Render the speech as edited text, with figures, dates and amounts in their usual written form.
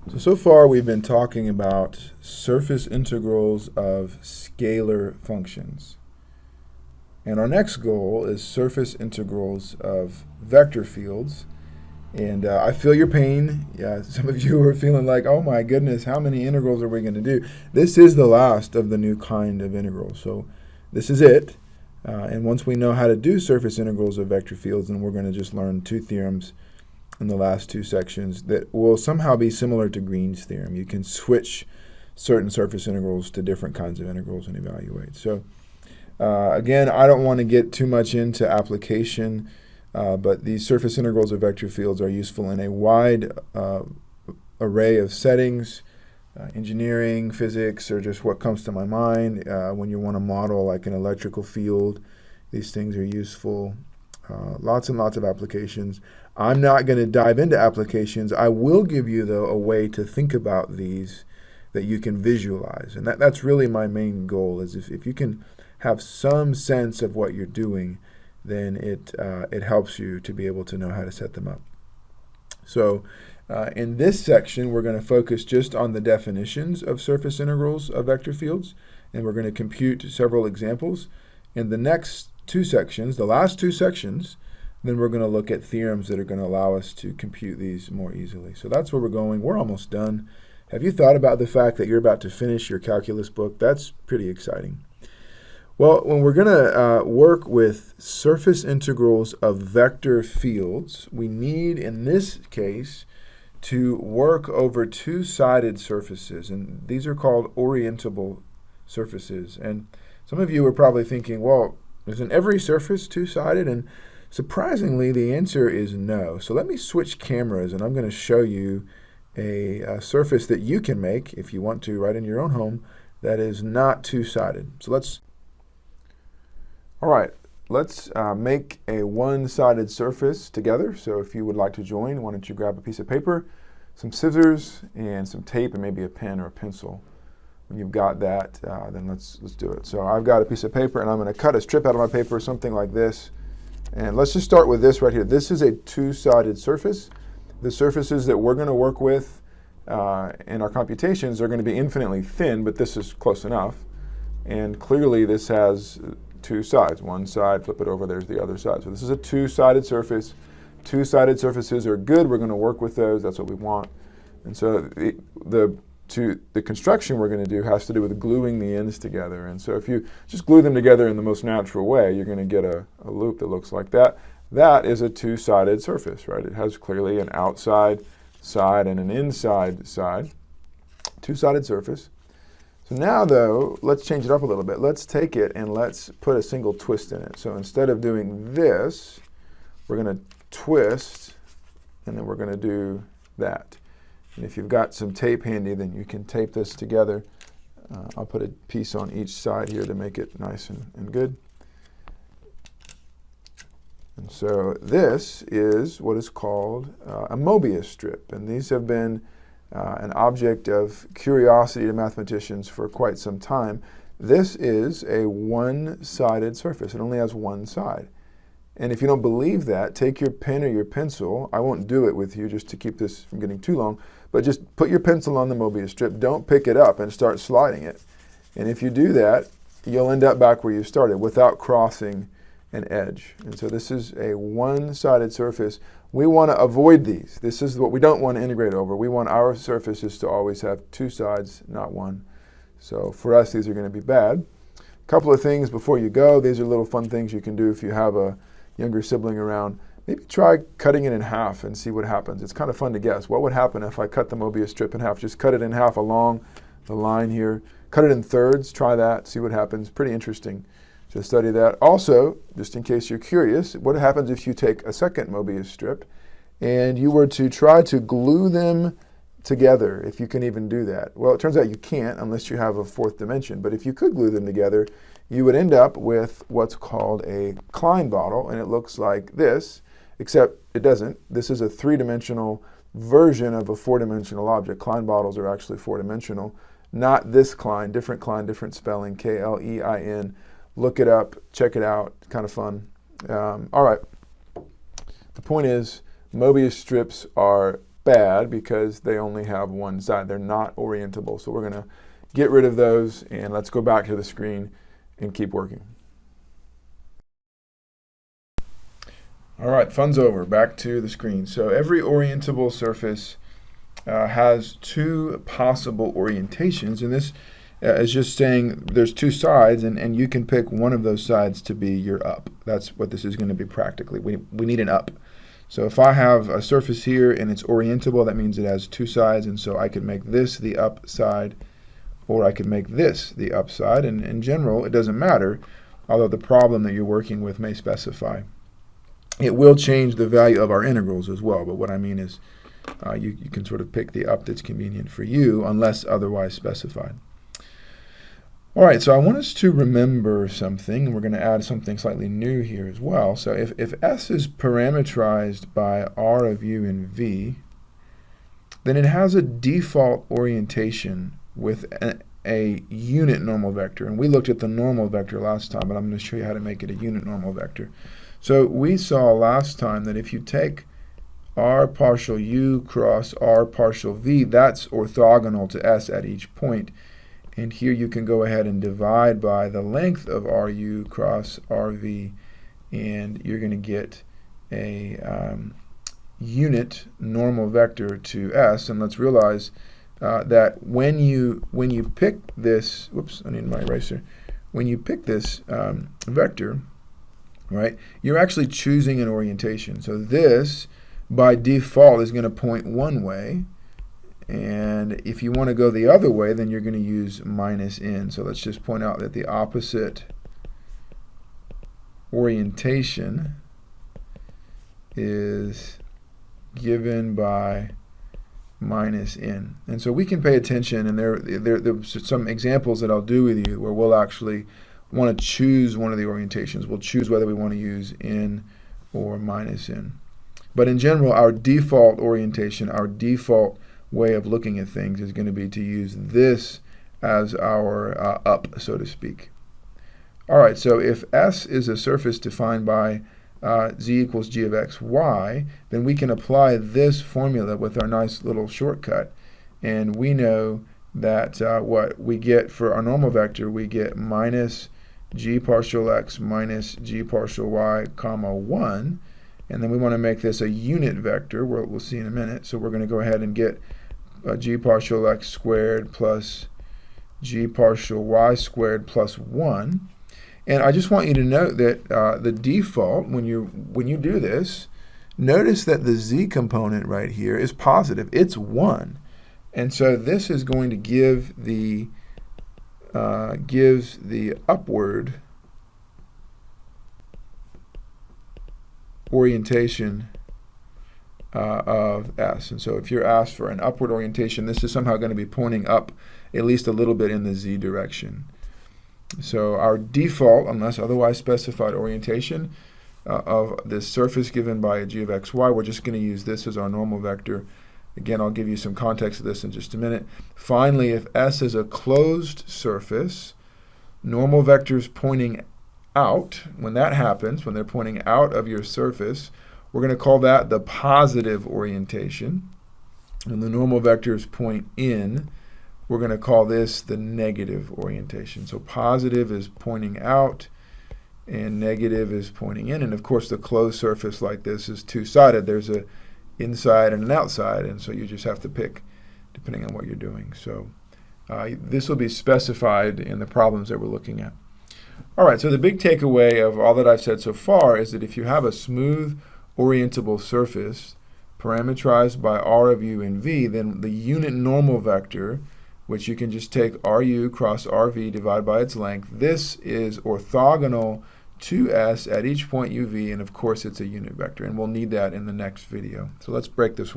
So far we've been talking about surface integrals of scalar functions. And our next goal is surface integrals of vector fields. And I feel your pain. Yeah, some of you are feeling like, oh my goodness, how many integrals are we going to do? This is the last of the new kind of integral. So this is it. And once we know how to do surface integrals of vector fields, then we're going to just learn two theorems in the last two sections that will somehow be similar to Green's theorem. You can switch certain surface integrals to different kinds of integrals and evaluate. So again, I don't want to get too much into application, but these surface integrals of vector fields are useful in a wide array of settings, engineering, physics, or just what comes to my mind. When you want to model like an electrical field, these things are useful. Lots and lots of applications. I'm not going to dive into applications. I will give you, though, a way to think about these that you can visualize. And that's really my main goal, is if you can have some sense of what you're doing, then it helps you to be able to know how to set them up. So in this section, we're going to focus just on the definitions of surface integrals of vector fields, and we're going to compute several examples. In the next two sections, the last two sections, then we're going to look at theorems that are going to allow us to compute these more easily. So that's where we're going. We're almost done. Have you thought about the fact that you're about to finish your calculus book? That's pretty exciting. Well, when we're going to work with surface integrals of vector fields, we need, in this case, to work over two-sided surfaces. And these are called orientable surfaces. And some of you are probably thinking, well, isn't every surface two-sided? And surprisingly, the answer is no. So let me switch cameras, and I'm going to show you a surface that you can make, if you want to, right in your own home, that is not two-sided. So let's make a one-sided surface together. So if you would like to join, why don't you grab a piece of paper, some scissors, and some tape, and maybe a pen or a pencil. When you've got that, then let's do it. So I've got a piece of paper, and I'm going to cut a strip out of my paper, something like this. And let's just start with this right here. This is a two-sided surface. The surfaces that we're going to work with in our computations are going to be infinitely thin, but this is close enough. And clearly this has two sides. One side, flip it over, there's the other side. So this is a two-sided surface. Two-sided surfaces are good. We're going to work with those. That's what we want. And so the construction we're going to do has to do with gluing the ends together. And so if you just glue them together in the most natural way, you're going to get a loop that looks like that. That is a two-sided surface, right? It has clearly an outside side and an inside side. Two-sided surface. So now, though, let's change it up a little bit. Let's take it and let's put a single twist in it. So instead of doing this, we're going to twist, and then we're going to do that. And if you've got some tape handy, then you can tape this together. I'll put a piece on each side here to make it nice and good. And so this is what is called a Mobius strip. And these have been an object of curiosity to mathematicians for quite some time. This is a one-sided surface. It only has one side. And if you don't believe that, take your pen or your pencil. I won't do it with you just to keep this from getting too long, but just put your pencil on the Mobius strip. Don't pick it up and start sliding it. And if you do that, you'll end up back where you started without crossing an edge. And so this is a one-sided surface. We want to avoid these. This is what we don't want to integrate over. We want our surfaces to always have two sides, not one. So for us, these are going to be bad. A couple of things before you go. These are little fun things you can do if you have a younger sibling around. Maybe try cutting it in half and see what happens. It's kind of fun to guess. What would happen if I cut the Mobius strip in half? Just cut it in half along the line here. Cut it in thirds. Try that. See what happens. Pretty interesting to study that. Also, just in case you're curious, what happens if you take a second Mobius strip and you were to try to glue them together, if you can even do that? Well, it turns out you can't unless you have a fourth dimension. But if you could glue them together, you would end up with what's called a Klein bottle, and it looks like this, except it doesn't. This is a three-dimensional version of a four-dimensional object. Klein bottles are actually four-dimensional. Not this Klein, different spelling, K-L-E-I-N. Look it up, check it out, kind of fun. All right, the point is Mobius strips are bad because they only have one side. They're not orientable. So we're going to get rid of those, and let's go back to the screen and keep working. All right, fun's over. Back to the screen. So every orientable surface has two possible orientations, and this is just saying there's two sides, and you can pick one of those sides to be your up. That's what this is going to be practically. We need an up. So if I have a surface here and it's orientable, that means it has two sides, and so I could make this the up side, or I could make this the up side, and in general, it doesn't matter, although the problem that you're working with may specify. It will change the value of our integrals as well, but what I mean is you can sort of pick the up that's convenient for you unless otherwise specified. All right, so I want us to remember something, and we're going to add something slightly new here as well. So if S is parameterized by R of U and V, then it has a default orientation with a unit normal vector. And we looked at the normal vector last time, but I'm going to show you how to make it a unit normal vector. So we saw last time that if you take R partial U cross R partial V, that's orthogonal to S at each point. And here you can go ahead and divide by the length of RU cross RV, and you're going to get a unit normal vector to S. And let's realize that when you pick this, whoops, I need my eraser. When you pick this vector, right, you're actually choosing an orientation. So this, by default, is going to point one way. And if you want to go the other way, then you're going to use minus n. So let's just point out that the opposite orientation is given by minus n. And so we can pay attention, and there's some examples that I'll do with you where we'll actually want to choose one of the orientations. We'll choose whether we want to use n or minus n. But in general, our default orientation, our default way of looking at things is going to be to use this as our up, so to speak. All right, so if S is a surface defined by z equals g of x, y, then we can apply this formula with our nice little shortcut. And we know that what we get for our normal vector, we get minus g partial x minus g partial y, comma 1. And then we want to make this a unit vector, we'll see in a minute. So we're going to go ahead and get g partial x squared plus g partial y squared plus 1. And I just want you to note that the default, when you do this, notice that the z component right here is positive. It's 1. And so this is going to give the gives the upward orientation of S. And so if you're asked for an upward orientation, this is somehow going to be pointing up at least a little bit in the z direction. So our default, unless otherwise specified, orientation of this surface given by a g of x, y, we're just going to use this as our normal vector. Again, I'll give you some context of this in just a minute. Finally, if S is a closed surface, normal vectors pointing out, when that happens, when they're pointing out of your surface, we're going to call that the positive orientation. And the normal vectors point in, we're going to call this the negative orientation. So positive is pointing out, and negative is pointing in. And of course, the closed surface like this is two-sided. There's an inside and an outside, and so you just have to pick depending on what you're doing. So this will be specified in the problems that we're looking at. All right, so the big takeaway of all that I've said so far is that if you have a smooth orientable surface parameterized by R of U and V, then the unit normal vector, which you can just take RU cross RV divided by its length, this is orthogonal to S at each point UV, and of course it's a unit vector, and we'll need that in the next video. So let's break this one.